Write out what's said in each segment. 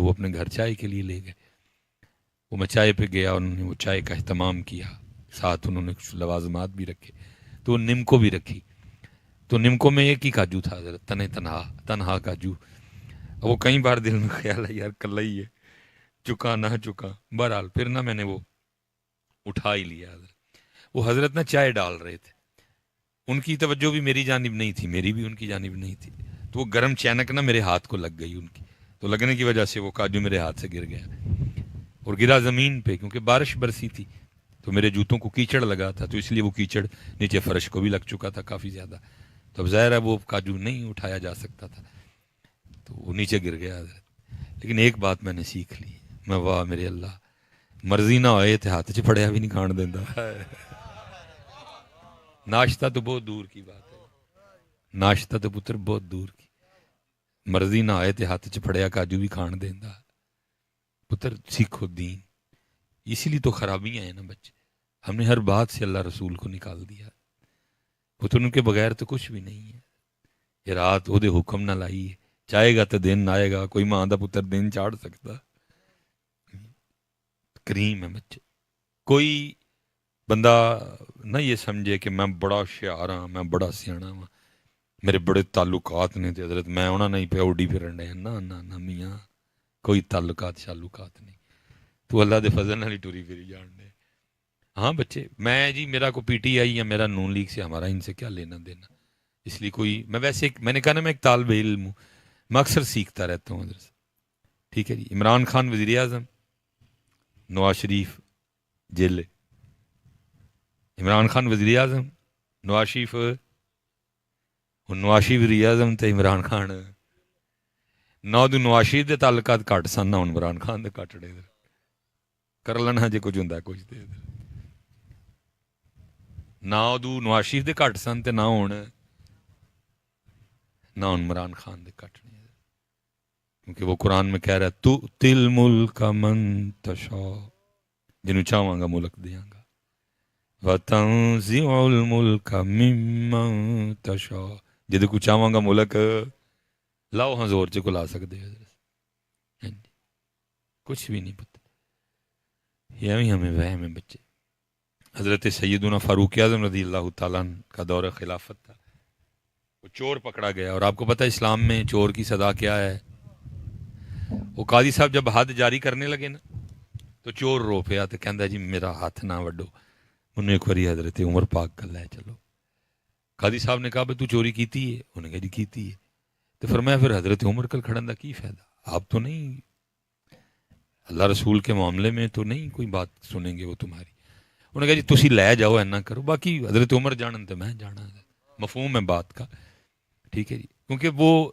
تو وہ اپنے گھر چائے کے لیے لے گئے. وہ میں چائے پہ گیا، انہوں نے وہ چائے کا اہتمام کیا، ساتھ انہوں نے کچھ لوازمات بھی رکھے، تو وہ نمکو بھی رکھی. تو نمکو میں ایک ہی کاجو تھا حضرت، تنہا کاجو. وہ کئی بار دل میں خیال ہے یار کل ہی ہے، چکا نہ چکا. بہرحال پھر نہ میں نے وہ اٹھا ہی لیا. حضرت وہ حضرت نہ چائے ڈال رہے تھے، ان کی توجہ بھی میری جانب نہیں تھی، میری بھی ان کی جانب نہیں تھی. تو وہ گرم چینک نہ میرے ہاتھ کو لگ گئی ان کی، تو لگنے کی وجہ سے وہ کاجو میرے ہاتھ سے گر گیا اور گرا زمین پہ. کیونکہ بارش برسی تھی تو میرے جوتوں کو کیچڑ لگا تھا، تو اس لیے وہ کیچڑ نیچے فرش کو بھی لگ چکا تھا کافی زیادہ. تو اب ظاہر ہے وہ کاجو نہیں اٹھایا جا سکتا تھا، تو وہ نیچے گر گیا حضرت. لیکن ایک بات میں نے سیکھ لی، میں واہ میرے اللہ، مرضی نہ ہوئے تو ہاتھ چ پڑیا بھی نہیں کھان دینا. ناشتہ تو بہت دور کی بات ہے، ناشتہ تو پتر بہت دور کی، مرضی نہ آئے تو ہاتھ چ پڑیا کاجو بھی کھان دینا. پتر سیکھو دین. اسی لیے تو خرابیاں ہیں نا بچے، ہم نے ہر بات سے اللہ رسول کو نکال دیا. پتر ان کے بغیر تو کچھ بھی نہیں ہے. یہ رات وہ دے حکم نہ لائی ہے، چاہے گا تو دن آئے گا. کوئی ماں دا پتر دن چاڑ سکتا؟ کریم ہے بچے. کوئی بندہ نہ یہ سمجھے کہ میں بڑا ہوشیار ہاں، میں بڑا سیاح ہاں، میرے بڑے تعلقات نے تے حضرت میں انہاں نہیں پہ اڈی پھرن ڈیا. نہ میاں، کوئی تعلقات شالوکات نہیں. تو اللہ دے فضل نال ہی ٹری پھری جان دے. ہاں بچے، میں جی میرا کو پی ٹی آئی یا میرا نون لیگ سے ہمارا ان سے کیا لینا دینا. اس لیے کوئی، میں ویسے میں نے کہا نا میں ایک طالب علم ہوں، میں اکثر سیکھتا رہتا ہوں حضرت. ٹھیک ہے جی. عمران خان وزیر اعظم، نواز شریف جیل. عمران خان وزیر اعظم، نواز شریف وزیر اعظم تے عمران خان نہ نواز شریف دے تعلقات کٹ سن نہ عمران خان دے کٹڑے کر لینا جی کچھ ہوں کچھ دے نہ ادو نواز شریف دے کٹ سن تے نہ عمران خان دے کٹنے. کیونکہ وہ قرآن میں کہہ رہا ہے تو تل ملک من تشا، جنوں چاہواں گا ملک دیاں گا. وَتَنزِعُ الْمُلْكَ مِمَّن تَشَاءُ، جدے کو چاہواں گا ملک لاؤ ہاں زور چ کو لا سکتے. کچھ بھی نہیں پتہ، یہ بھی ہمیں وہم ہے بچے. حضرت سیدنا فاروق اعظم رضی اللہ تعالیٰ کا دور خلافت تھا. وہ چور پکڑا گیا، اور آپ کو پتہ ہے اسلام میں چور کی سزا کیا ہے. وہ قاضی صاحب جب حد جاری کرنے لگے نا تو چور رو پیا تو کہندا جی میرا ہاتھ نہ وڈو. انہوں ایک باری حضرت عمر پاک کر لے چلو. قاضی صاحب نے کہا بھائی تو چوری کیتی ہے؟ انہوں نے کہا جی کیتی ہے. تو فرمایا پھر حضرت عمر کل کھڑن دا کی فائدہ؟ آپ تو نہیں اللہ رسول کے معاملے میں تو نہیں کوئی بات سنیں گے وہ تمہاری. انہوں نے کہا جی تسی لے جاؤ اینا کرو، باقی حضرت عمر جانن تو میں جانا. مفہوم ہے بات کا. ٹھیک ہے جی. کیونکہ وہ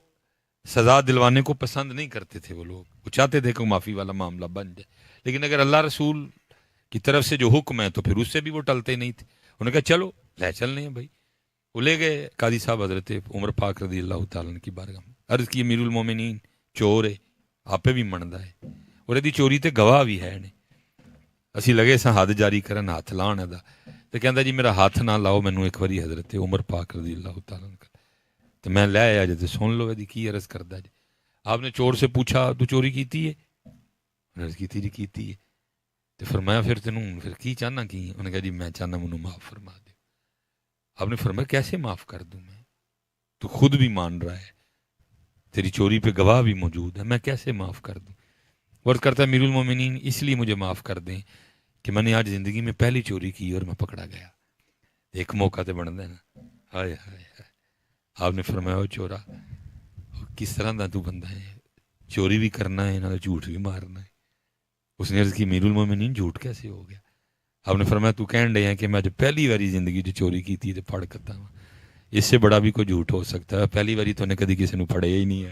سزا دلوانے کو پسند نہیں کرتے تھے وہ لوگ، وہ چاہتے تھے کہ معافی والا معاملہ بن جائے. لیکن اگر اللہ رسول کی طرف سے جو حکم ہے تو پھر اس سے بھی وہ ٹلتے نہیں تھے. انہوں نے کہا چلو لے چلنے ہیں بھائی. وہ لے گئے قاضی صاحب حضرت عمر پاک رضی اللہ تعالیٰ کی بارگاہ میں. عرض کی امیر المومنین چور ہے، آپ پہ بھی مندا ہے اور یہ چوری تے گواہ بھی ہے نے. اسی لگے سا حد جاری کرن ہاتھ لان دا. تو کہندا جی میرا ہاتھ نہ لاؤ، مینوں ایک باری حضرت عمر پاک رضی اللہ تعالیٰ کا تو میں لے آیا جی. سن لو یہ کی عرض کردا جی. آپ نے چور سے پوچھا تو چوری کیتی ہے؟ عرض کیتی جی کیتی ہے. تو فرمایا پھر تینوں پھر کی چاہنا کی؟ انہوں نے کہا جی میں چاہنا مجھے معاف فرما دے. آپ نے فرمایا کیسے معاف کر دوں میں، تو خود بھی مان رہا ہے، تیری چوری پہ گواہ بھی موجود ہے، میں کیسے معاف کر دوں؟ ورد کرتا ہے امیر المومنین اس لیے مجھے معاف کر دیں کہ میں نے آج زندگی میں پہلی چوری کی اور میں پکڑا گیا. ایک موقع تے بن دے نا. ہائے ہائے ہائے. آپ نے فرمایا چورا کس طرح دا تو بندہ ہے، چوری بھی کرنا ہے نہ جھوٹ بھی مارنا ہے. اس نے عرض کی امیر المومنین جھوٹ کیسے ہو گیا؟ آپ نے فرمایا تو کہن ڈے ہیں کہ میں جب پہلی باری زندگی جو چوری کی تھی تو پھڑ کرتا ہوں، اس سے بڑا بھی کوئی جھوٹ ہو سکتا ہے. پہلی باری تو انہیں کدی کسی نے پھڑے ہی نہیں ہے.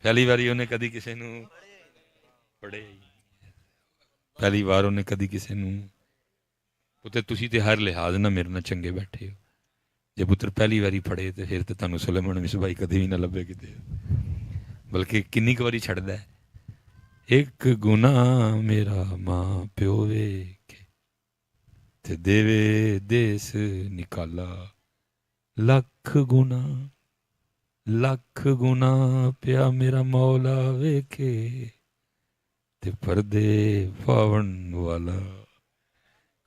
پہلی باری انہیں کدی کسی نے پڑھے ہی نہیں. پہلی بار انہیں کدی کسی نے پتر تسی تے ہر لحاظ نہ میرے نہ چنگے بیٹھے ہو. جب پتر پہلی باری پڑھے تو پھر تو تانوں سلیمان مصباحی کدی بھی نہ لبے کتے، بلکہ کنی واری چھڑدا ہے. ایک گناہ میرا ماں پیو ویکھے تے دیوے دیس نکالا، لکھ گناہ ਲੱਖ ਗੁਨਾ ਪਿਆ ਮੇਰਾ ਮੌਲਾ ਵੇਖੇ ਤੇ ਪਰਦੇ ਪਾਵਣ ਵਾਲਾ।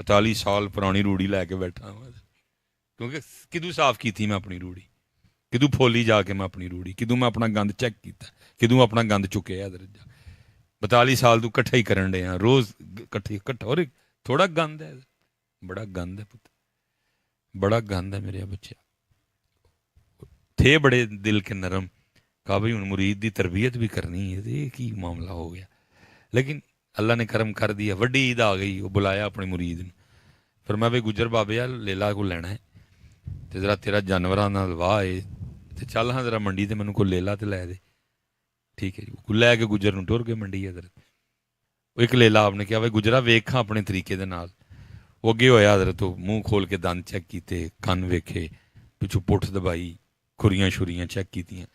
45 ਸਾਲ ਪੁਰਾਣੀ ਰੂੜੀ ਲੈ ਕੇ ਬੈਠਾ ਹਾਂ, ਕਿਉਂਕਿ ਕਿਦੋਂ ਸਾਫ਼ ਕੀਤੀ ਮੈਂ ਆਪਣੀ ਰੂੜੀ, ਕਿਦੋਂ ਫੋਲੀ ਜਾ ਕੇ ਮੈਂ ਆਪਣੀ ਰੂੜੀ, ਕਿਦੋਂ ਮੈਂ ਆਪਣਾ ਗੰਦ ਚੈੱਕ ਕੀਤਾ, ਕਿਦੋਂ ਆਪਣਾ ਗੰਦ ਚੁੱਕਿਆ ਦਰਜਾ। 42 ਸਾਲ ਤੂੰ ਇਕੱਠਾ ਹੀ ਕਰਨ ਡੇ ਆ, ਰੋਜ਼ ਇਕੱਠਾ। ਔਰ ਥੋੜਾ ਗੰਦ ਹੈ, ਬੜਾ ਗੰਦ ਹੈ ਪੁੱਤ, ਬੜਾ ਗੰਦ ہے میرے بچے تھے بڑے دل کے نرم. کہا بھائی ہوں مرید دی تربیت بھی کرنی ہے، یہ کی معاملہ ہو گیا. لیکن اللہ نے کرم کر دیا، وڈی عید آ گئی، وہ بلایا اپنے مرید نے. پھر میں بھائی گجر بابے آ لیلا کو لینا ہے تو ذرا تیرا جانوراں نال واہ ہے تو چل ہاں ذرا منڈی تے مینوں کوئی لیلا تے لے دے. ٹھیک ہے جی، وہ لے کے گجر نوں ٹر گئے منڈی. حضرت وہ ایک لیلا آپ نے کہا بھائی گجرا ویکھاں اپنے طریقے دے نال. وہ اگے ہویا حضرت، تو منہ کھول کے دند چیک کیتے، کن ویکھے، پچھوں پٹھ دبائی، کھریاں شریاں چیک کیتیاں.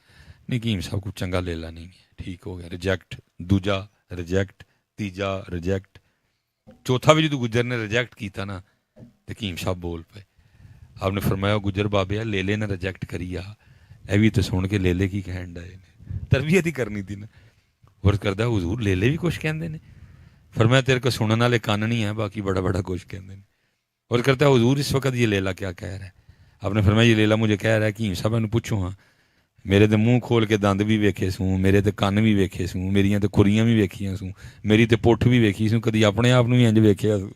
نکیم صاحب کو چنگا لیلا نہیں ہے، ٹھیک ہو گیا، ریجیکٹ. دوجا ریجیکٹ، تیجا ریجیکٹ، چوتھا بھی جدو گجر نے ریجیکٹ کیتا نا تو حکیم صاحب بول پے. آپ نے فرمایا گجر بابے لیلے نے ریجیکٹ کری آ، اے بھی تو سن کے لیلے کی کہن ڈائے نے، تربیت ہی کرنی تھی نا. اور کردہ حضور لیلے بھی کچھ کہندے نے. فرمایا تیرے کو سنن والے کان نہیں ہیں، باقی بڑا بڑا کچھ کہندے نے. اور کرتا ہے حضور اس وقت یہ لیلا کیا کہہ رہا ہے؟ آپ نے فرمایا یہ لیلا مجھے کہہ رہا ہے کہ صاحب نے پوچھو ہاں، میرے تے منہ کھول کے دند بھی ویکھے سوں، میرے تے کن بھی ویکھے سوں، میریاں تے کھریاں بھی ویکھیاں سوں، میری تے پٹھ بھی ویکھی سوں، کدی اپنے آپ بھی انج ویکھیا سوں.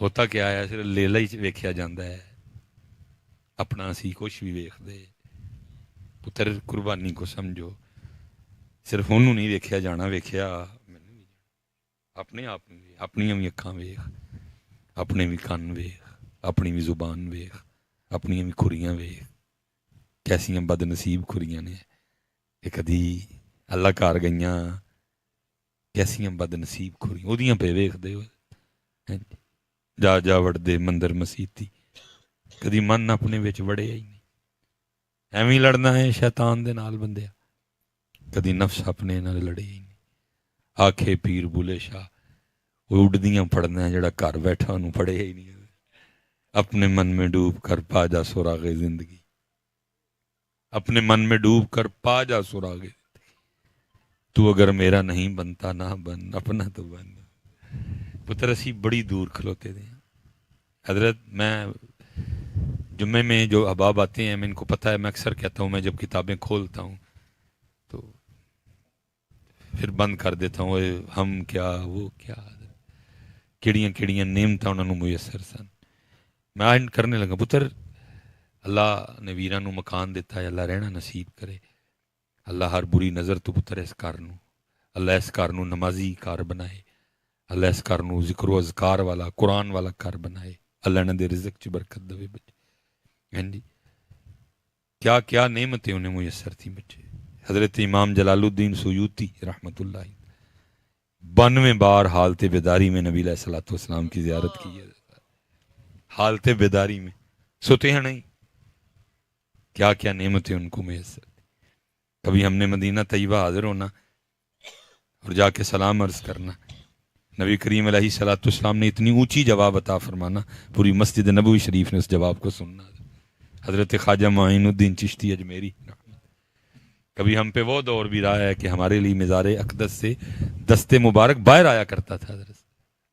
ہوتا کیا ہے، صرف لیلا ہی ویکھیا جاندا ہے، اپنا اسی کچھ بھی ویکھ دے. پتر قربانی کو سمجھو، صرف انہوں نہیں ویکھیا جانا، ویکھیا اپنے آپ میں، اپنی بھی اکھاں ویکھ، اپنے بھی کن ویکھ، اپنی بھی زبان ویکھ، اپنی بھی کھریاں ویکھ. کیسیاں بد نصیب کھریاں نے کہ کدی اللہ گھر گئیاں، کیسیاں بد نصیب کھریاں وہدیاں پہ ویکھدے ہو. جا جا وڑدے مندر مسیتی، کدی من اپنے وچ وڑیا ہی نہیں. ایویں لڑنا ہے شیطان دے نال بندیا، کدی نفس اپنے نال لڑے ہی نہیں. آکھے پیر بولے شاہ وہ اڈدیاں پڑھنا ہے، جڑا گھر بیٹھا انہوں پڑھے ہی نہیں. اپنے من میں ڈوب کر پا جا سراغ زندگی، اپنے من میں ڈوب کر پا جا سراغ. تو اگر میرا نہیں بنتا نہ بن، اپنا تو بن. پتر اسی بڑی دور کھلوتے تھے. حضرت میں جمعے میں جو احباب آتے ہیں، میں ان کو پتہ ہے، میں اکثر کہتا ہوں میں جب کتابیں کھولتا ہوں تو پھر بند کر دیتا ہوں. ہم کیا وہ کیا، کیڑیاں کیڑیاں نعمتاں انہوں نے میسر سن. میں اینڈ کرنے لگا پتر اللہ نے ویراں نو مکان دیتا ہے، اللہ رہنا نصیب کرے. اللہ ہر بری نظر تو پتر اس کار نو، اللہ اس کار نو نمازی کار بنائے، اللہ اس کار نو ذکر و اذکار والا قرآن والا کار بنائے. اللہ نے دے رزق چ برکت دے بچے. جی کیا کیا نعمتیں انہیں میسر تھیں بچے. حضرت امام جلال الدین سیوطی رحمۃ اللہ 92 بار حالت بیداری میں نبی علیہ الصلوۃ والسلام کی زیارت کی ہے. حالت بیداری میں سوتے ہیں نہیں، کیا کیا نعمتیں ان کو میسر. کبھی ہم نے مدینہ طیبہ حاضر ہونا اور جا کے سلام عرض کرنا، نبی کریم علیہ الصلوۃ والسلام نے اتنی اونچی جواب عطا فرمانا، پوری مسجد نبوی شریف نے اس جواب کو سننا. حضرت خواجہ معین الدین چشتی اجمیری. کبھی ہم پہ وہ دور بھی رہا ہے کہ ہمارے لیے مزار اقدس سے دست مبارک باہر آیا کرتا تھا. حضرت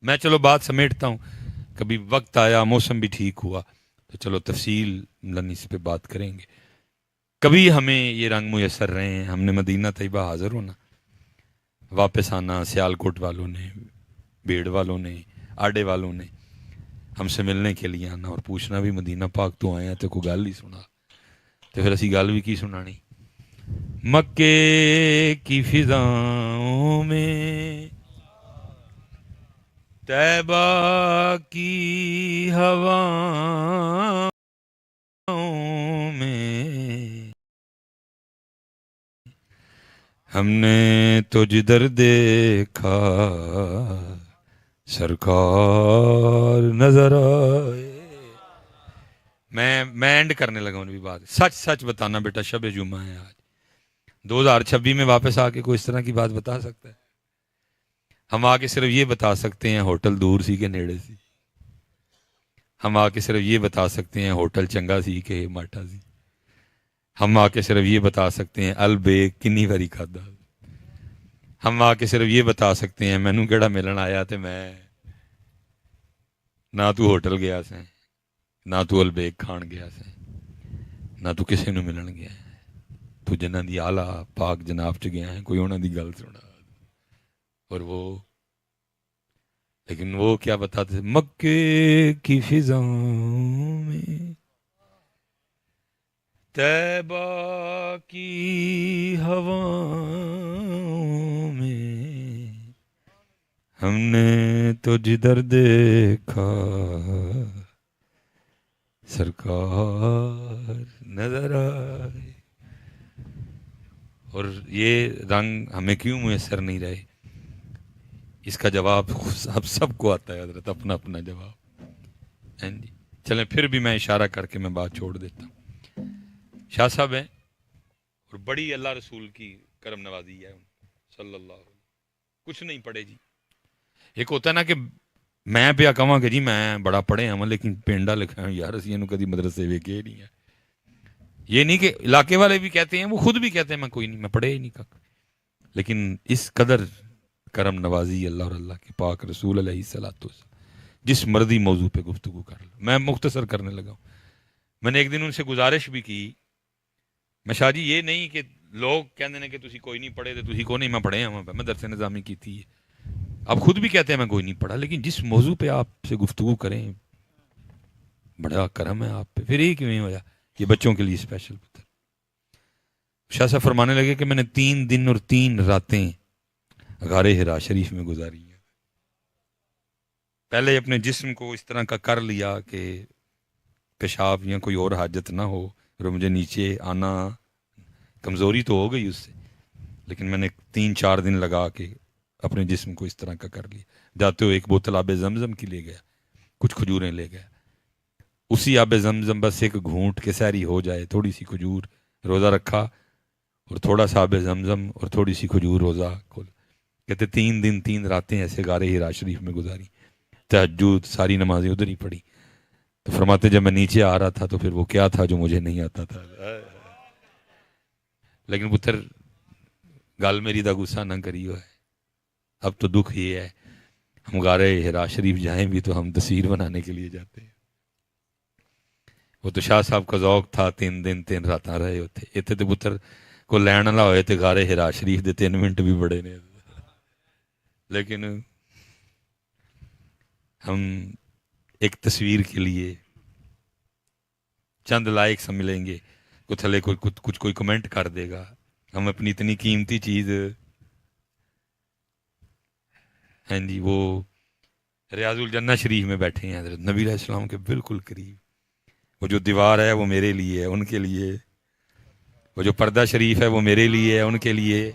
میں چلو بات سمیٹتا ہوں، کبھی وقت آیا موسم بھی ٹھیک ہوا تو چلو تفصیل اس پہ بات کریں گے. کبھی ہمیں یہ رنگ میسر رہے ہیں، ہم نے مدینہ طیبہ حاضر ہونا، واپس آنا، سیالکوٹ والوں نے، بیڑ والوں نے، آڈے والوں نے ہم سے ملنے کے لیے آنا اور پوچھنا بھی مدینہ پاک تو آئے ہیں تو کوئی گل ہی سنا. تو پھر اسی گل بھی کی سنانی. مکے کی فضاؤں میں، طیبہ کی ہواؤں میں، ہم نے تو جدھر دیکھا سرکار نظر آئے. میں اینڈ کرنے لگا ہوں بھی بات. سچ سچ بتانا بیٹا، شب جمعہ ہے آج 2026 میں واپس آ کے کوئی اس طرح کی بات بتا سکتا ہے؟ ہم آ کے صرف یہ بتا سکتے ہیں ہوٹل دور سی کہ نیڑے سی. ہم آ کے صرف یہ بتا سکتے ہیں ہوٹل چنگا سی کہ ماٹا سی. ہم آ کے صرف یہ بتا سکتے ہیں البے کنی واری کھادا. ہم آ کے صرف یہ بتا سکتے ہیں مینوں کیڑا ملن آیا تے میں نہ تو ہوٹل گیا سے نہ تو البیگ کھان گیا سے نہ تو کسی نو ملن گیا ہے تو جنہاں دی آلہ پاک جناب چ گیا ہے کوئی انہاں دی گل سنا اور وہ لیکن وہ کیا بتاتے تھے مکے کی فضاؤں میں طیبہ کی ہواؤں میں ہم نے تو جدھر دیکھا سرکار نظر آئے اور یہ رنگ ہمیں کیوں میسر نہیں رہے اس کا جواب اب سب کو آتا ہے حضرت اپنا اپنا جواب ہیں جی چلیں پھر بھی میں اشارہ کر کے میں بات چھوڑ دیتا ہوں شاہ صاحب ہیں اور بڑی اللہ رسول کی کرم نوازی ہے صلی اللہ علیہ وسلم کچھ نہیں پڑھے جی ایک ہوتا ہے نا کہ میں پیا کہاں کہ جی میں بڑا پڑھے ہاں لیکن پنڈا لکھا ہوں یار اسی کدی مدرسے ویکھے نہیں ہے یہ نہیں کہ علاقے والے بھی کہتے ہیں وہ خود بھی کہتے ہیں میں کوئی نہیں میں پڑھے ہی نہیں کک لیکن اس قدر کرم نوازی اللہ اور اللہ کے پاک رسول علیہ الصلوۃ والسلام جس مرضی موضوع پہ گفتگو کر لو میں مختصر کرنے لگا ہوں میں نے ایک دن ان سے گزارش بھی کی میں شاہ جی یہ نہیں کہ لوگ کہتے ہیں کہ تسی کوئی نہیں پڑھے تو تسی کو نہیں میں پڑھے ہوں میں درس نظامی کی تھی آپ خود بھی کہتے ہیں میں کوئی نہیں پڑھا لیکن جس موضوع پہ آپ سے گفتگو کریں بڑا کرم ہے آپ پہ پھر یہ کیوں نہیں ہوا یہ بچوں کے لیے اسپیشل پتر شاہ صاحب فرمانے لگے کہ میں نے 3 دن اور 3 راتیں غار حرا شریف میں گزاری ہیں پہلے اپنے جسم کو اس طرح کا کر لیا کہ پیشاب یا کوئی اور حاجت نہ ہو اور مجھے نیچے آنا کمزوری تو ہو گئی اس سے لیکن میں نے 3-4 دن لگا کے اپنے جسم کو اس طرح کا کر لیا جاتے ہو ایک بوتل آب زمزم کی لے گیا کچھ کھجوریں لے گیا اسی آب زمزم بس ایک گھونٹ کے سحری ہو جائے تھوڑی سی کھجور روزہ رکھا اور تھوڑا سا آب زمزم اور تھوڑی سی کھجور روزہ کھول کہتے 3 دن 3 راتیں ایسے غار حرا شریف میں گزاری تہجد ساری نمازیں ادھر ہی پڑھی تو فرماتے جب میں نیچے آ رہا تھا تو پھر وہ کیا تھا جو مجھے نہیں آتا تھا لیکن پتر گل میری دا غصہ نہ کریو ہے اب تو دکھ یہ ہے ہم غار حرا شریف جائیں بھی تو ہم تصویر بنانے کے لیے جاتے ہیں وہ تو شاہ صاحب کا ذوق تھا 3 دن 3 راتاں رہے ہوتے اتنے تو پتر کو لین والا ہوئے تو غار حرا شریف دے 3 منٹ بھی بڑے نے لیکن ہم ایک تصویر کے لیے چند لائک ملیں گے کوئی تھلے کچھ کوئی کمنٹ کر دے گا ہم اپنی اتنی قیمتی چیز ہیں جی وہ ریاض الجنہ شریف میں بیٹھے ہیں حضرت نبی علیہ السلام کے بالکل قریب وہ جو دیوار ہے وہ میرے لیے ہے ان کے لیے وہ جو پردہ شریف ہے وہ میرے لیے ہے ان کے لیے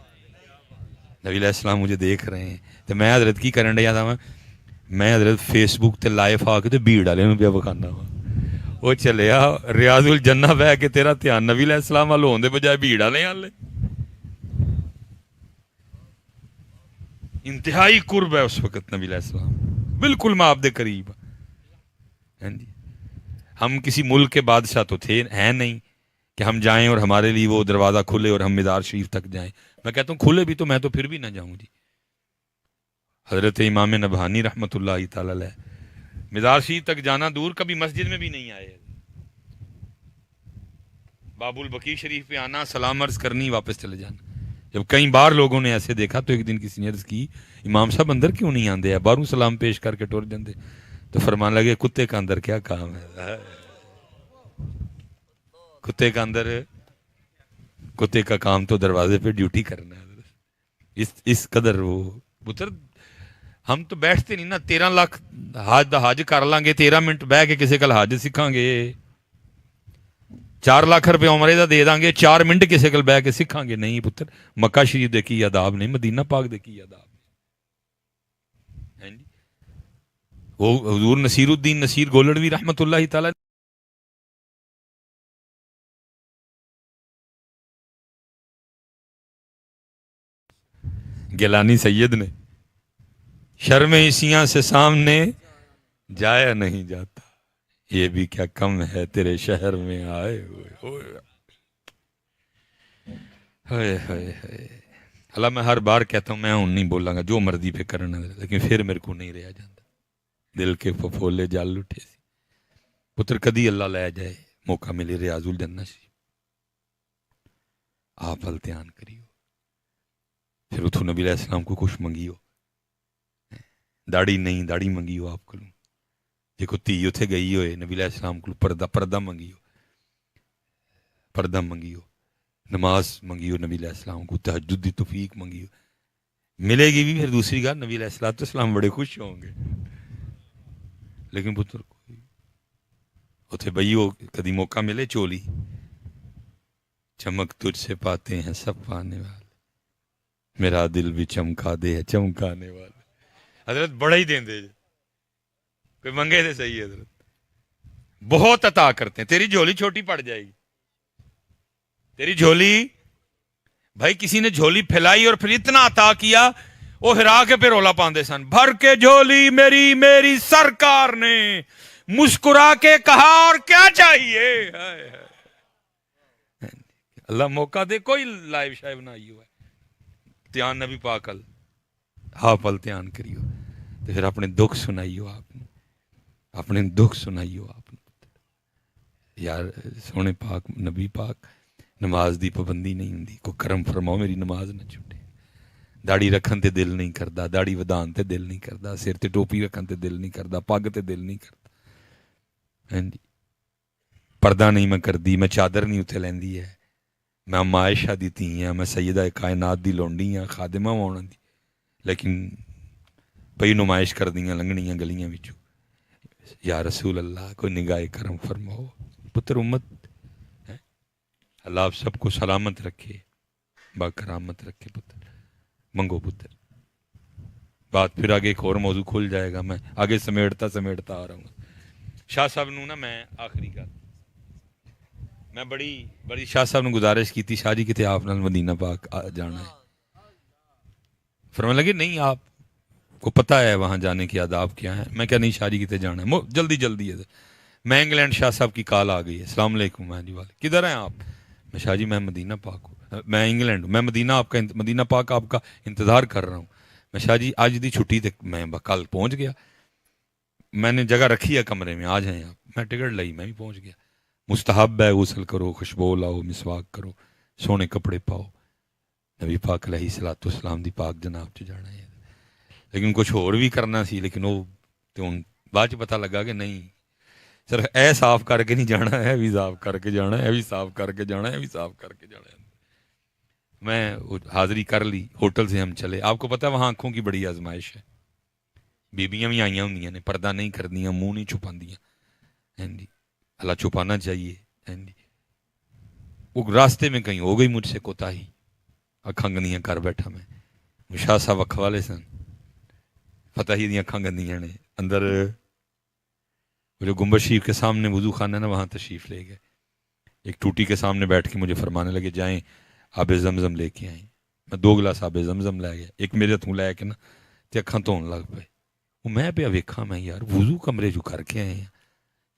نبی علیہ السلام مجھے دیکھ رہے ہیں تو میں حضرت کی کرن ڈیا تھا میں حضرت فیس بک تے لائیو آ کے بھیڑ والے پیا بکھانا وا وہ چلیا ریاض الجنہ بہ کے تیرا دھیان نبی علیہ السلام والوں ہونے بجائے بھیڑ والے والے انتہائی قرب ہے اس وقت نبی علیہ السلام بالکل میں آپ دے قریب جی ہم کسی ملک کے بادشاہ تو تھے ہیں نہیں کہ ہم جائیں اور ہمارے لیے وہ دروازہ کھلے اور ہم مزار شریف تک جائیں میں کہتا ہوں کھلے بھی تو میں تو پھر بھی نہ جاؤں جی حضرت امام نبہانی رحمۃ اللہ تعالی علیہ مزار شریف تک جانا دور کبھی مسجد میں بھی نہیں آئے باب البقیع شریف پہ آنا سلام عرض کرنی واپس چلے جانا جب کئی بار لوگوں نے ایسے دیکھا تو ایک دن کسی نے عرض کی امام صاحب اندر کیوں نہیں آندے باہروں سلام پیش کر کے ٹور جاندے تو فرمان لگے کتے کا اندر کیا کام ہے کتے کا اندر کتے کا کام تو دروازے پہ ڈیوٹی کرنا ہے اس قدر وہ پتر ہم تو بیٹھتے نہیں نا 13 لاکھ حج کر لیں گے 13 منٹ بہ کے کسی کل حج سکھاں گے 4 لاکھ روپے عمرے دا دے دیں گے 4 منٹ کسی کل بہ کے سکھاں گے نہیں پتر مکہ شریف دے کی آداب نہیں مدینہ پاک دے کی آداب نہیں وہ حضور نصیر الدین نصیر گولڑوی رحمۃ اللہ تعالی گیلانی سید نے شرم عیسیاں سے سامنے جایا نہیں جاتا یہ بھی کیا کم ہے تیرے شہر میں آئے ہوئے اللہ میں ہر بار کہتا ہوں میں ہوں نہیں بولاں گا جو مرضی پہ کرنا لیکن پھر میرے کو نہیں رہا جاتا دل کے ففولے جل اٹھے سی پتر کدی اللہ لے جائے موقع ملے ریاض الجنہ سی آپ ال دھیان کریو پھر اتوں نبی علیہ السلام کو کچھ منگیو داڑھی نہیں داڑھی منگیو آپ کو جی کو تھی اتنے گئی ہوئے نبی علیہ السلام کو پردہ منگیو نماز منگیو نبی علیہ السلام کو تہجد دی توفیق منگیو ملے گی بھی پھر دوسری گل نبی علیہ السلام بڑے خوش ہوں گے لیکن پتر کوئی اتنے بئیو کدی موقع ملے چولی چمک تجھ سے پاتے ہیں سب پانے والے میرا دل بھی چمکا دے ہے چمکانے والے حضرت بڑا ہی دیں دے کوئی منگے تھے صحیح حضرت بہت عطا کرتے ہیں تیری جھولی چھوٹی پڑ جائے گی تیری جھولی بھائی کسی نے جھولی پھیلائی اور پھر اتنا عطا کیا وہ ہرا کے پہ رولا پاندے سن بھر کے جھولی میری سرکار نے مسکرا کے کہا اور کیا چاہیے اللہ موقع دے کوئی لائیو شاہ بنائی ہوا ہے دھیان نبی پاکل ہاں پل دھیان کریو تو پھر اپنے دکھ سنائیو آپ نے اپنے دکھ سنائیو آپ نے یار سونے پاک نبی پاک نماز دی پابندی نہیں ہوندی کو کرم فرماؤ میری نماز نہ چھوٹے داڑھی رکھن تے دل نہیں کردا داڑھی ودان تے دل نہیں کردا سر تے ٹوپی رکھن تے دل نہیں کردا پگ تے دل نہیں کردا ہاں جی پردہ نہیں میں کردی میں چادر نہیں اتھے لیندی ہے میں اما عائشہ دی تھی ہیں میں سیدہ کائنات دی لونڈی ہاں خادمہ ہونا دی لیکن پئی نمائش کر دیاں لنگنیاں گلیاں وچوں یا رسول اللہ کوئی نگاہ کرم فرماؤ پتر امت اللہ آپ سب کو سلامت رکھے با کرامت رکھے پتر منگو پتر بات پھر آگے ایک اور موضوع کھل جائے گا میں آگے سمیٹتا آ رہا ہوں شاہ صاحب نو نا میں آخری گل میں بڑی شاہ صاحب نے گزارش کی تھی شاہ جی کتے آپ نال مدینہ پاک جانا ہے فرمانے لگے نہیں آپ کو پتہ ہے وہاں جانے کی آداب کیا ہیں میں کیا نہیں شاہ جی کتے جانا ہے جلدی ہے میں انگلینڈ شاہ صاحب کی کال آ گئی ہے السلام علیکم میں جی والے کدھر ہیں آپ میں شاہ جی میں مدینہ پاک ہوں میں انگلینڈ ہوں میں مدینہ پاک آپ کا انتظار کر رہا ہوں میں شاہ جی آج دی چھٹی تک میں کل پہنچ گیا میں نے جگہ رکھی ہے کمرے میں آ جائیں آپ میں ٹکٹ لئی میں بھی پہنچ گیا مستحب ہے غسل کرو خوشبو لاؤ مسواک کرو سونے کپڑے پاؤ نبی پاک علیہ الصلوۃ والسلام دی پاک جناب چ جانا ہے لیکن کچھ اور بھی کرنا سی لیکن وہ تو بعد چ پتہ لگا کہ نہیں صرف اے صاف کر کے نہیں جانا ہے بھی صاف کر کے جانا ہے بھی صاف کر کے جانا ہے بھی صاف کر کے جانا ہے میں حاضری کر لی ہوٹل سے ہم چلے آپ کو پتہ ہے وہاں آنکھوں کی بڑی آزمائش ہے بیبیاں بھی آئیاں ہوندیاں نے پردہ نہیں کردیاں منہ نہیں چھپاندیاں ہیں جی اللہ چھپانا چاہیے ہیں جی وہ راستے میں کہیں ہو گئی مجھ سے کوتاہی اکھاں گندیاں کر بیٹھا میں شاہ صاحب اکھ والے سن فتح ہی دیاں اکھاں گندیاں نے اندر جو گنبد شریف کے سامنے وضو خانہ ہے نا وہاں تشریف لے گئے ایک ٹوٹی کے سامنے بیٹھ کے مجھے فرمانے لگے جائیں آب زمزم لے کے آئیں میں 2 گلاس آب زمزم لے گیا ایک میرے ہتھوں لے کے نا تے اکھاں دھون لگ پے وہ میں پیا ویکھاں میں یار وضو کمرے جو کر کے آئے ہیں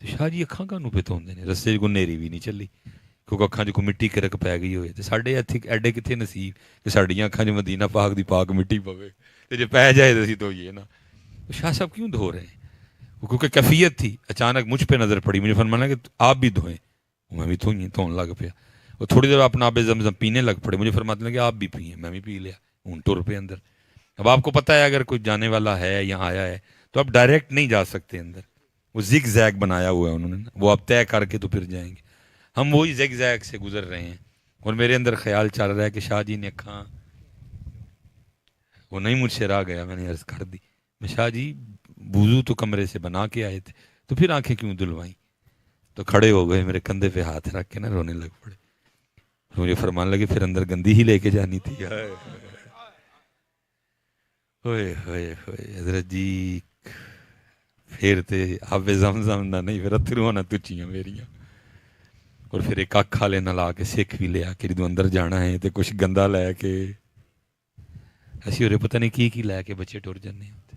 تو شاہ جی اکھاں کانوں پہ دھوندے نے رستے کو نیری بھی نہیں چلی کیونکہ اکھاں جو مٹی کرک پی گئی ہوئے تو ساڈے اتھے ایڈے کتنے نصیب کہ ساڈیاں اکھاں جو مدینہ پاک دی پاک مٹی پوے تے جے پی جائے تو اسی دھوئیے نا شاہ صاحب کیوں دھو رہے ہیں کیونکہ کیفیت تھی اچانک مجھ پہ نظر پڑی مجھے فرمانا کہ آپ بھی دھوئیں میں بھی دھون لگ پیا وہ تھوڑی دیر اپنا آب زمزم پینے لگ پڑے مجھے فرماتے ہیں کہ آپ بھی پئیں میں بھی پی لیا ہوں ٹر پہ اندر اب آپ کو پتہ ہے اگر کوئی جانے والا ہے یا آیا ہے تو آپ ڈائریکٹ نہیں جا سکتے اندر وہ زگ زیگ بنایا ہوا ہے انہوں نے وہ آپ طے کر کے تو پھر جائیں گے ہم وہی زگ زیگ سے گزر رہے ہیں اور میرے اندر خیال چل رہا ہے کہ شاہ جی نے اکھاں وہ نہیں مجھ سے راہ گیا میں نے عرض کر دی میں شاہ جی وضو تو کمرے سے بنا کے آئے تھے تو پھر آنکھیں کیوں دھلوائیں تو کھڑے ہو گئے میرے کندھے پہ ہاتھ رکھ کے نا رونے لگ پڑے مجھے فرمان لگے پھر اندر گندی ہی لے کے جانی تھی ہوئے ہوئے ہوئے حضرت جی پھر تے آب زمزم نہ نہیں پھر اتھرو نہ تچیاں میریاں اور پھر ایک اکھ والے نہ لا کے سکھ بھی لیا کہ جدوں اندر جانا ہے تے کچھ گندا لے کے اسی ہورے پتہ نہیں کی لے کے بچے ٹر جانے ہوتے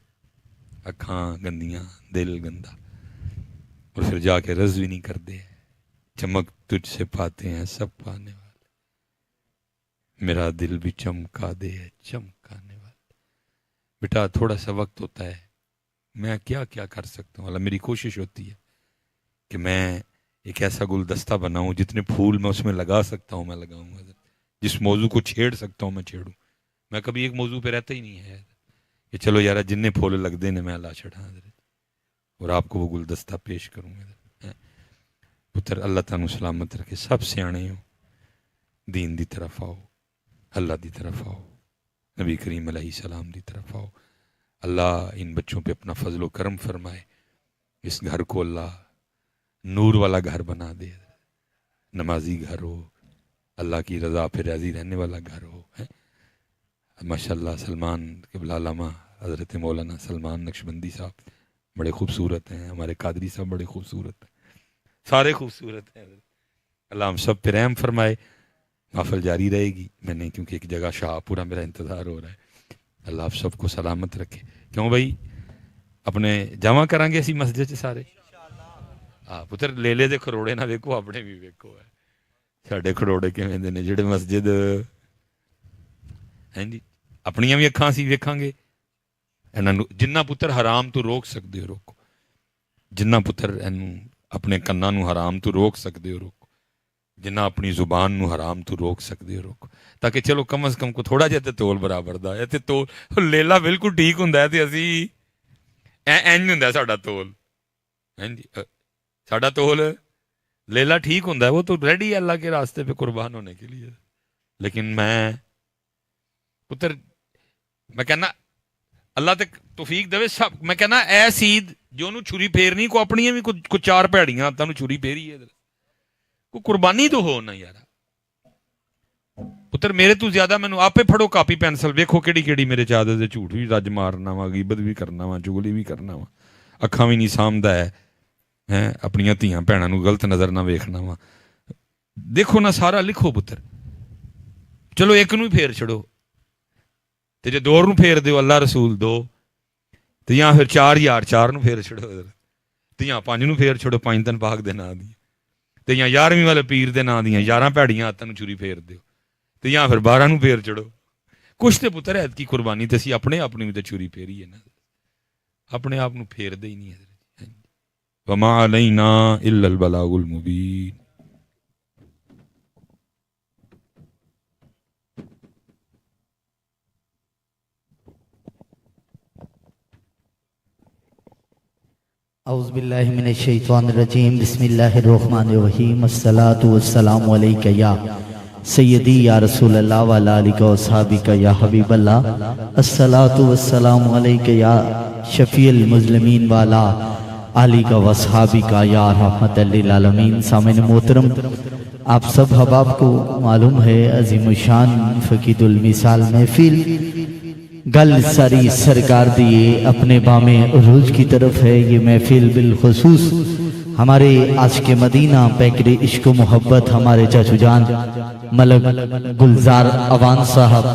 اکھاں گندیاں دل گندا اور پھر جا کے رض بھی نہیں کرتے چمک تجھ سے پاتے ہیں سب پانے والے میرا دل بھی چمکا دے ہے چمکانے والے بیٹا تھوڑا سا وقت ہوتا ہے میں کیا کیا کر سکتا ہوں. اللہ میری کوشش ہوتی ہے کہ میں ایک ایسا گلدستہ بناؤں جتنے پھول میں اس میں لگا سکتا ہوں میں لگاؤں گا, جس موضوع کو چھیڑ سکتا ہوں میں چھیڑوں. میں کبھی ایک موضوع پہ رہتا ہی نہیں ہے کہ چلو یار جن پھول لگتے نے میں لا چڑھا اور آپ کو وہ گلدستہ پیش کروں گا. پتر اللہ تعالیٰ سلامت رکھے. سب سیانے ہو, دین دی طرف آؤ, اللہ دی طرف آؤ, نبی کریم علیہ السلام دی طرف آؤ. اللہ ان بچوں پہ اپنا فضل و کرم فرمائے. اس گھر کو اللہ نور والا گھر بنا دے, نمازی گھر ہو, اللہ کی رضا پہ راضی رہنے والا گھر ہو. ماشاء اللہ سلمان قبلہ علامہ حضرت مولانا سلمان نقشبندی صاحب بڑے خوبصورت ہیں, ہمارے قادری صاحب بڑے خوبصورت ہیں, سارے خوبصورت ہیں. اللہ ہم سب پہ رحم فرمائے. محفل جاری رہے گی, میں نے کیونکہ ایک جگہ شاہ پورا میرا انتظار ہو رہا ہے. اللہ آپ سب کو سلامت رکھے. کیوں بھائی اپنے جمع کریں گے اسی مسجد سے سارے. ہاں پتر لے لے دے کروڑے نہ ویکو, اپنے بھی ویکو ہے ساڈے کروڑے کیویں دے نے جڑے مسجد ہیں جی اپنی بھی اکھاں سی ویکھاں گے. جنہ پتر حرام تو روک سکتے ہو روکو, جنہ پتر اپنے کناں نو حرام تو روک سکتے ہو روکو, جنہ اپنی زبان نو حرام تو روک سکتے ہو روکو, تاکہ چلو کم از کم کو تھوڑا جہا تے تول برابر دا ہے. تے تول لیلا بالکل ٹھیک ہوندا ہے تے اسی اینج ہوندا ہے ساڈا تول. ہیں جی ساڈا تول لیلا ٹھیک ہوندا ہے, وہ تو ریڈی ہے اللہ کے راستے پہ قربان ہونے کے لیے. لیکن میں پتر میں کہنا اللہ تک توفیق دے سب. میں کہنا اے سید جو انہوں چھری پھیرنی کو اپنی بھی کو چار پیڑیاں ہاتھوں چھری پھیری ہے, کو قربانی تو ہو نا یار. پتر میرے تو زیادہ مینوں آپ پھڑو کاپی پینسل ویکھو کیڑی کیڑی میرے چادر دے جھوٹ بھی رج مارنا وا, غیبت بھی کرنا وا, چگلی بھی کرنا وا, اکھاں بھی نہیں سامدا ہے اپنی دھیاں بھیناں نوں غلط نظر نہ ویکھنا وا. دیکھو نا سارا لکھو پتر. چلو ایک نوں ہی پھیر چھڑو تے جے دو نوں پھیر دیو اللہ رسول دو, تے یا پھر چار یار چار نوں پھیر چھڑو, تے یا پانچ نوں پھیر چھڑو پانچ دن پاک دے ناں دی, تے یا 11ویں والے پیر دے ناں دیاں 11 پیڑیاں ہاتھاں نوں چھری پھیر دیو, تے یا پھر 12 نوں پھیر چھڑو. کچھ تے پتر ہے کی قربانی تے اسی اپنے آپ نوں تے چھری پھیری ہے نا, اپنے آپ نوں پھیر دے ہی نہیں ہے. وما علینا الا البلاغ المبین. اعوذ باللہ من الشیطان الرجیم. بسم اللہ الرحمن الرحیم. الصلاۃ والسلام علیک یا سیدی یا رسول اللہ وعلی آلک و اصحابک یا حبیب اللہ. الصلاۃ والسلام علیک یا شفیع المظلمین وعلی آلک و اصحابک یا رحمت للعالمین. سامعین محترم, آپ سب حباب کو معلوم ہے عظیم الشان فقید المثال محفل گل ساری سرکار دیے اپنے بام عروج کی طرف ہے. یہ محفل بالخصوص ہمارے عاشق مدینہ پیکر عشق و محبت ہمارے چاچو جان ملک گلزار اوان صاحب,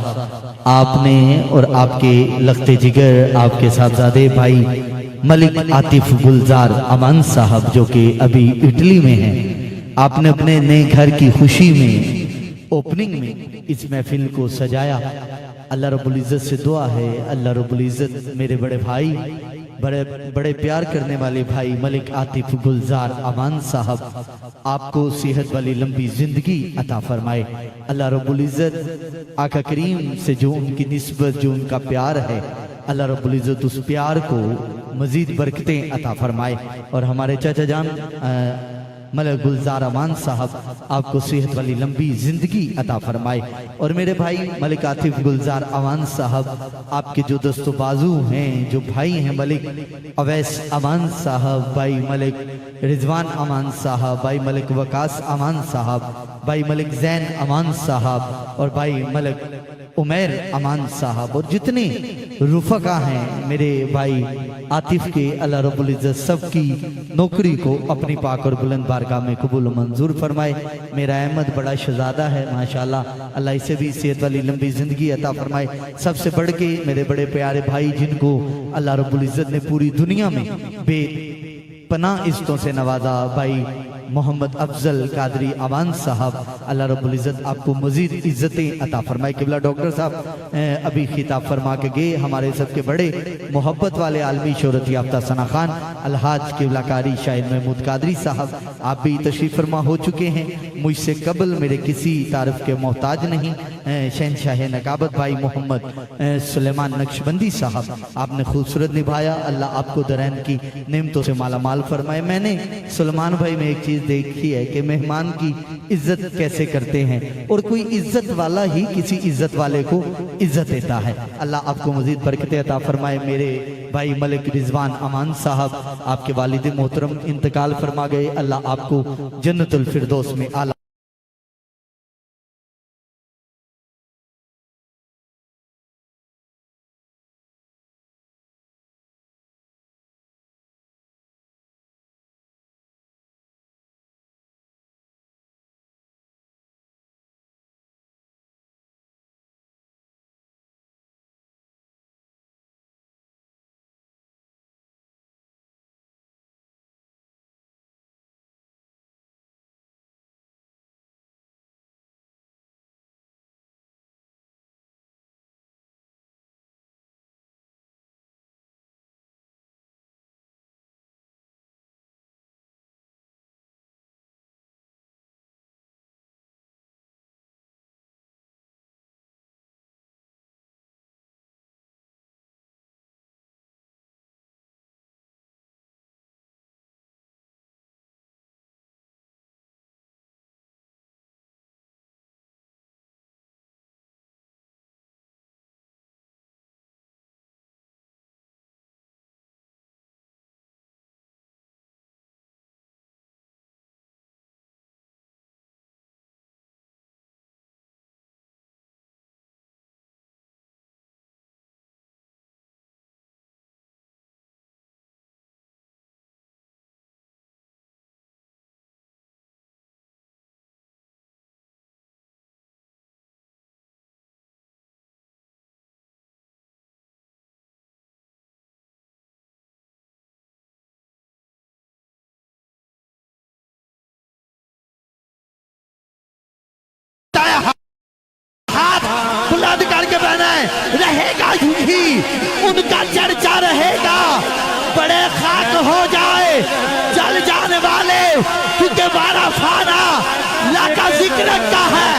آپ نے اور آپ کے لخت جگر آپ کے صاحبزادے بھائی ملک عاطف گلزار اوان صاحب جو کہ ابھی اٹلی میں ہیں, آپ نے اپنے نئے گھر کی خوشی میں اوپننگ میں اس محفل کو سجایا. اللہ رب العزت سے دعا ہے اللہ رب العزت میرے بڑے بھائی بڑے پیار کرنے والے بھائی ملک عاطف گلزار اوان صاحب آپ کو صحت والی لمبی زندگی عطا فرمائے. اللہ رب العزت آقا کریم سے جو ان کی نسبت جو ان کا پیار ہے اللہ رب العزت اس پیار کو مزید برکتیں عطا فرمائے. اور ہمارے چاچا جان ملک گلزار اوان صاحب آپ کو صحت والی لمبی زندگی عطا فرمائے. اور میرے بھائی ملک عاطف گلزار اوان صاحب آپ کے جو دست و بازو ہیں, جو بھائی ہیں ملک اویس اوان صاحب, بھائی ملک رضوان اوان صاحب, بھائی ملک وقاص اوان صاحب, بھائی ملک زین اوان صاحب اور بھائی ملک عمیر امان صاحب, اور جتنے رفقا ہیں میرے بھائی عاطف کے, اللہ رب العزت سب کی نوکری کو اپنی پاک اور بلند بارگاہ میں قبول و منظور فرمائے. میرا احمد بڑا شہزادہ ہے ماشاءاللہ, اللہ اسے بھی صحت والی لمبی زندگی عطا فرمائے. سب سے بڑھ کے میرے بڑے پیارے بھائی جن کو اللہ رب العزت نے پوری دنیا میں بے پناہ عزتوں سے نوازا, بھائی محمد افضل قادری آوان صاحب، اللہ رب العزت آپ کو مزید عزتیں عطا فرمائے۔ قبلہ ڈاکٹر صاحب ابھی خطاب فرما کے گئے، ہمارے سب کے بڑے محبت والے عالمی شہرت یافتہ ثنا خان الحاج قبلہ کاری شاہد محمود قادری صاحب، آپ بھی تشریف فرما ہو چکے ہیں۔ مجھ سے قبل میرے کسی تعارف کے محتاج نہیں، شہنشاہ نقابت بھائی محمد سلیمان نقشبندی صاحب، آپ نے خوبصورت نبھایا، اللہ آپ کو درین کی نعمتوں سے مالا مال فرمائے۔ میں نے سلیمان بھائی میں ایک چیز دیکھی ہے کہ مہمان کی عزت کیسے کرتے ہیں، اور کوئی عزت والا ہی کسی عزت والے کو عزت دیتا ہے۔ اللہ آپ کو مزید برکت عطا فرمائے۔ میرے بھائی ملک رضوان امان صاحب، آپ کے والد محترم انتقال فرما گئے، اللہ آپ کو جنت الفردوس میں اعلیٰ بلند کر کے بہنا ہے، رہے گا یوں ہی ان کا چرچا رہے گا، بڑے خاک ہو جائے جل جانے والے، کیونکہ بارہ فانا لا کا ذکر رکھتا ہے،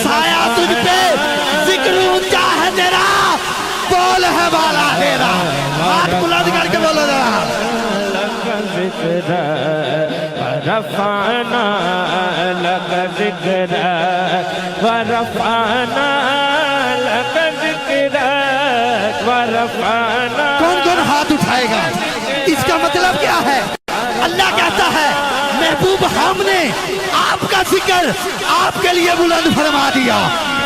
سایہ تجھ پہ ذکر اونچا ہے تیرا، بول ہے والا تیرا، ہاتھ بلند کر کے بولو ذرا، ذکر ورفعنا لك ذکرک ورفعنا لك ذکرک ورفعنا۔ کون کون ہاتھ اٹھائے گا؟ اس کا مطلب کیا ہے؟ اللہ کہتا ہے محبوب ہم نے آپ کا ذکر آپ کے لیے بلند فرما دیا۔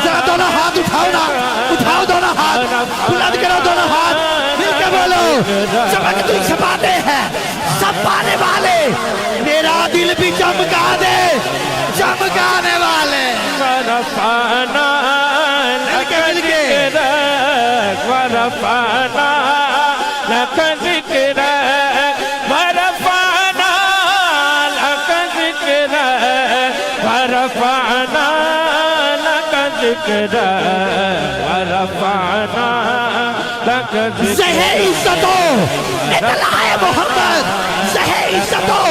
ذرا دونوں ہاتھ اٹھاؤ نا، اٹھاؤ دونوں ہاتھ، بلند کرو دونوں ہاتھ، مل کے بولو، چمک تو چھپاتے ہیں سب پانے والے، میرا دل بھی چمکا دے چمکانے والے۔ ورفعنا لك ذکرک ورفعنا لك ذکرک ورفعنا لك ذکرک ورفعنا لك ذکرک ورفعنا لك ذکرک۔ زہے عزتوں اطلاع محمد، زہے عزتوں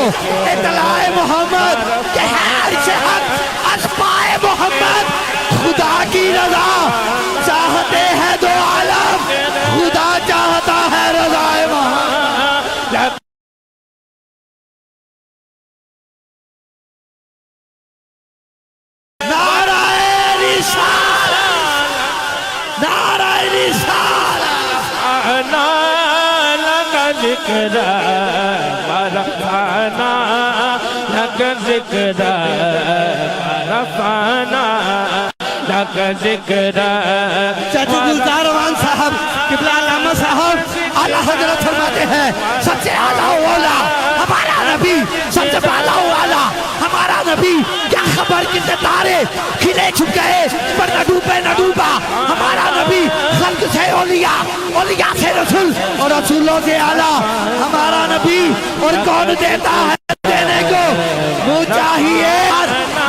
اطلاع محمد کہ ہے عرش حق اسپائے محمد، خدا کی رضا چاہتے ہیں دو عالم، خدا چاہتا ہے رضا محمد۔ نعرہ رسالہ، نعرہ رسالہ، ذکرک ورفعنا لك ذکرک ورفعنا لك ذکرک۔ چاچو گلزار امان صاحب، قبلہ علامہ صاحب، اعلیٰ حضرت فرماتے ہیں سب سے اعلیٰ والا ہمارا نبی، سب سے بالا والا ہمارا نبی، کیا خبر کتنے تارے کھلے چھپ گئے پر نہ ڈوبے نہ ڈوبا، ہمارا نبی خلق سے اولیاء، اولیاء سے رسول اور رسولوں سے اعلیٰ ہمارا نبی، اور کون دیتا ہے دینے کو وہ چاہیے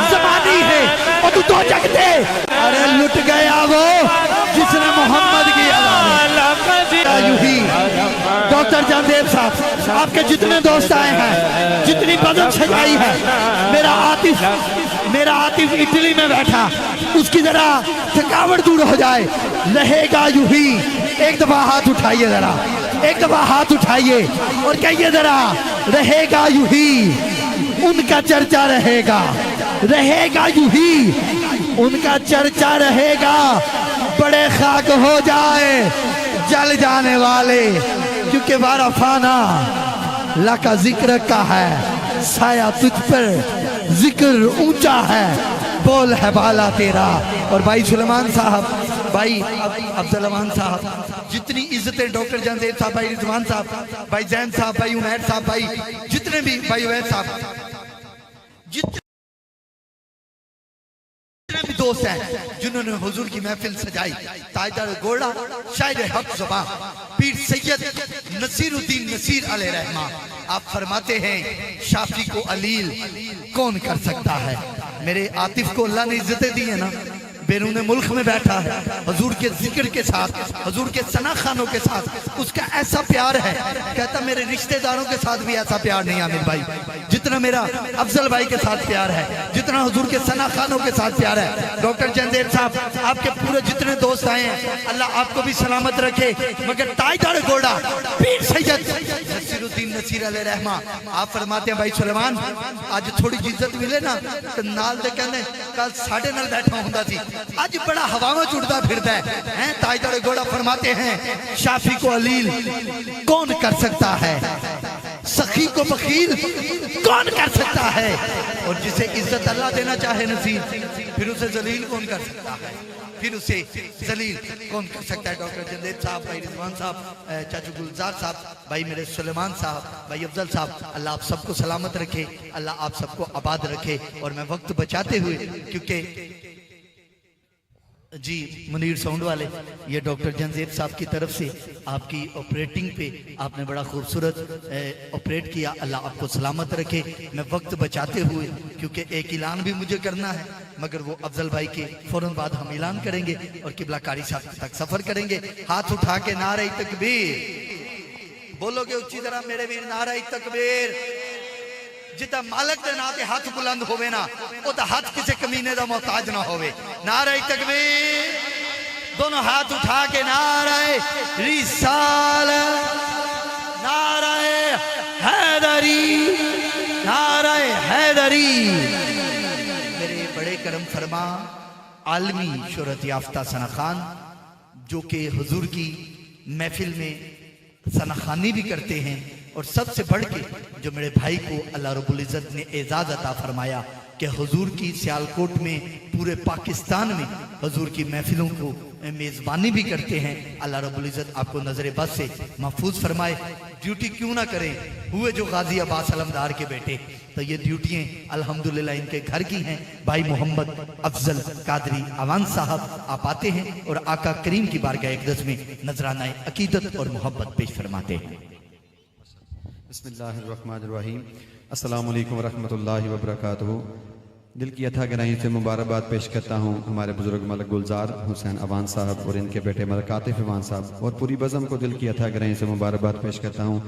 زمانی ہے اور تو دو جگ دے ارے لٹ گیا وہ جس نے محمد کی یوں ہی ڈاکٹر جاندیب صاحب آپ کے جتنے دوست آئے ہیں جتنی بدن سجائی ہے میرا عاطف اٹلی میں بیٹھا اس کی ذرا تھکاوٹ دور ہو جائے رہے گا یوں ہی ایک دفعہ ہاتھ اٹھائیے ذرا ایک دفعہ ہاتھ اٹھائیے اور کہیے ذرا رہے گا یوں ہی ان کا چرچا رہے گا یوں ہی ان کا چرچا رہے گا بڑے خاک ہو جائے جل جانے والے کیونکہ بارہ فانا اللہ کا ذکر کا ہے سایہ تجھ پر ذکر اونچا ہے بول ہے بالا تیرا اور بھائی سلیمان صاحب بھائی عبدالرحمان صاحب جتنی عزتیں ڈاکٹر جاندیب صاحب بھائی رضوان صاحب بھائی زین صاحب بھائی عمیر صاحب بھائی جتنے بھی بھائی عوید صاحب جتنے بھی دوست ہیں جنہوں نے حضور کی محفل سجائی تاجدار گوڑا شاعر حق زبان پیر سید نصیر الدین نصیر علیہ رحمہ آپ فرماتے ہیں شافی کو علیل کون کر سکتا ہے میرے عاطف کو اللہ نے عزتیں دی ہیں نا بیرون ملک میں بیٹھا ہے حضور کے ذکر کے ساتھ حضور کے ثنا خانوں کے ساتھ اس کا ایسا پیار ہے کہتا میرے رشتہ داروں کے ساتھ بھی ایسا پیار نہیں عامر بھائی جتنا میرا افضل بھائی کے ساتھ پیار ہے جتنا حضور کے ثنا خانوں کے ساتھ پیار ہے ڈاکٹر جاندیب صاحب آپ کے پورے جتنے دوست آئے ہیں اللہ آپ کو بھی سلامت رکھے مگر تاجدار گوڑا پیر سید نصیر الدین نصیر علیہ رحمہ آپ فرماتے ہیں بھائی سلیمان آج تھوڑی عزت ملے نا تو نال دے کہنے کل ساڑھے نال بیٹھا ہوں تھی آج بڑا ہوا میں چڑھتا پھرتا ہے تاجدار گوڑا فرماتے ہیں شافی کو علیل کون کر سکتا ہے سخی کو بخیل کون کر سکتا ہے اور جسے عزت اللہ دینا چاہے نصیب پھر اسے ذلیل کون کر سکتا ہے پھر اسے ذلیل کون کر سکتا ہے ڈاکٹر جاندیب صاحب بھائی رضوان صاحب چاچو گلزار صاحب بھائی میرے سلیمان صاحب بھائی افضل صاحب اللہ آپ سب کو سلامت رکھے اللہ آپ سب کو آباد رکھے اور میں وقت بچاتے ہوئے کیونکہ جی منیر ساؤنڈ والے یہ ڈاکٹر جاندیب صاحب کی طرف سے آپ کی آپریٹنگ پہ آپ نے بڑا خوبصورت آپریٹ کیا اللہ آپ کو سلامت رکھے میں وقت بچاتے ہوئے کیونکہ ایک اعلان بھی مجھے کرنا ہے مگر وہ افضل بھائی کے فوراً بعد ہم اعلان کریں گے اور قبلہ کاری صاحب تک سفر کریں گے ہاتھ اٹھا کے نعرہ تکبیر بولو گے اچھی طرح میرے ویر نعرہ تکبیر جتا مالک دے ناتے ہاتھ بلند ہوئے نا او تا ہاتھ کسے کمینے دا محتاج نہ ہوئے نعرہ تکبیر دونوں ہاتھ اٹھا کے نعرہ رسالت نعرہ حیدری نعرہ حیدری میرے بڑے کرم فرما عالمی شہرت یافتہ ثنا خان جو کہ حضور کی محفل میں ثنا خوانی بھی کرتے ہیں اور سب سے بڑھ کے جو میرے بھائی کو اللہ رب العزت نے اعزاز عطا فرمایا کہ حضور کی سیالکوٹ میں پورے پاکستان میں حضور کی محفلوں کو میزبانی بھی کرتے ہیں اللہ رب العزت آپ کو نظر بد سے محفوظ فرمائے ڈیوٹی کیوں نہ کریں ہوئے جو غازی عباس علمدار کے بیٹے تو یہ ڈیوٹیاں الحمدللہ ان کے گھر کی ہیں بھائی محمد افضل قادری عوان صاحب آپ آتے ہیں اور آقا کریم کی بارگاہ اقدس میں نذرانہ عقیدت اور محبت پیش فرماتے ہیں بسم اللہ الرحمن الرحیم السلام علیکم ورحمۃ اللہ وبرکاتہ دل کی اتھا گہرائی سے مبارکباد پیش کرتا ہوں ہمارے بزرگ ملک گلزار حسین عوان صاحب اور ان کے بیٹے ملک عاطف عوان صاحب اور پوری بزم کو دل کی اتھا گہرائی سے مبارکباد پیش کرتا ہوں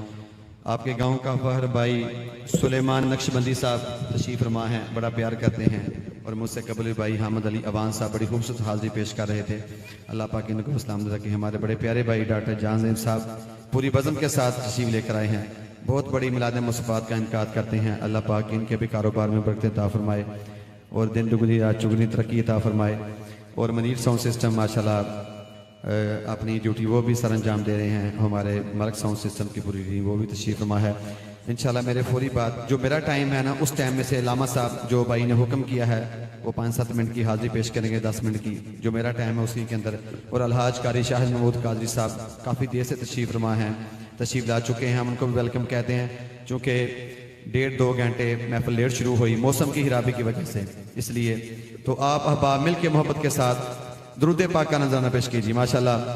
آپ کے گاؤں کا فخر بھائی سلیمان نقشبندی صاحب تشریف فرما ہیں بڑا پیار کرتے ہیں اور مجھ سے قبل بھائی حامد علی عوان صاحب بڑی خوبصورت حاضری پیش کر رہے تھے اللہ پاک ان کو اسلام دے کہ ہمارے بڑے پیارے بھائی ڈاکٹر جاندیب صاحب پوری بزم کے ساتھ تشریف لے کر آئے ہیں بہت بڑی میلاد مصفات کا انعقاد کرتے ہیں اللہ پاک ان کے بھی کاروبار میں برکت عطا فرمائے اور دن دگنی رات چگنی ترقی عطا فرمائے اور منیر ساؤنڈ سسٹم ماشاءاللہ اپنی ڈیوٹی وہ بھی سر انجام دے رہے ہیں ہمارے ملک ساؤنڈ سسٹم کی پوری ٹیم وہ بھی تشریف فرما ہے انشاءاللہ میرے فوری بات جو میرا ٹائم ہے نا اس ٹائم میں سے علامہ صاحب جو بھائی نے حکم کیا ہے وہ 5-7 منٹ کی حاضری پیش کریں گے 10 منٹ کی جو میرا ٹائم ہے اسی کے اندر اور الحاج قاری شاہد محمود قادری صاحب کافی دیر سے تشریف فرما ہیں تشریف لا چکے ہیں ہم ان کو بھی ویلکم کہتے ہیں چونکہ 1.5-2 گھنٹے محفل لیٹ شروع ہوئی موسم کی خرابی کی وجہ سے اس لیے تو آپ احباب مل کے محبت کے ساتھ درود پاک کا نذرانہ پیش کیجیے ماشاءاللہ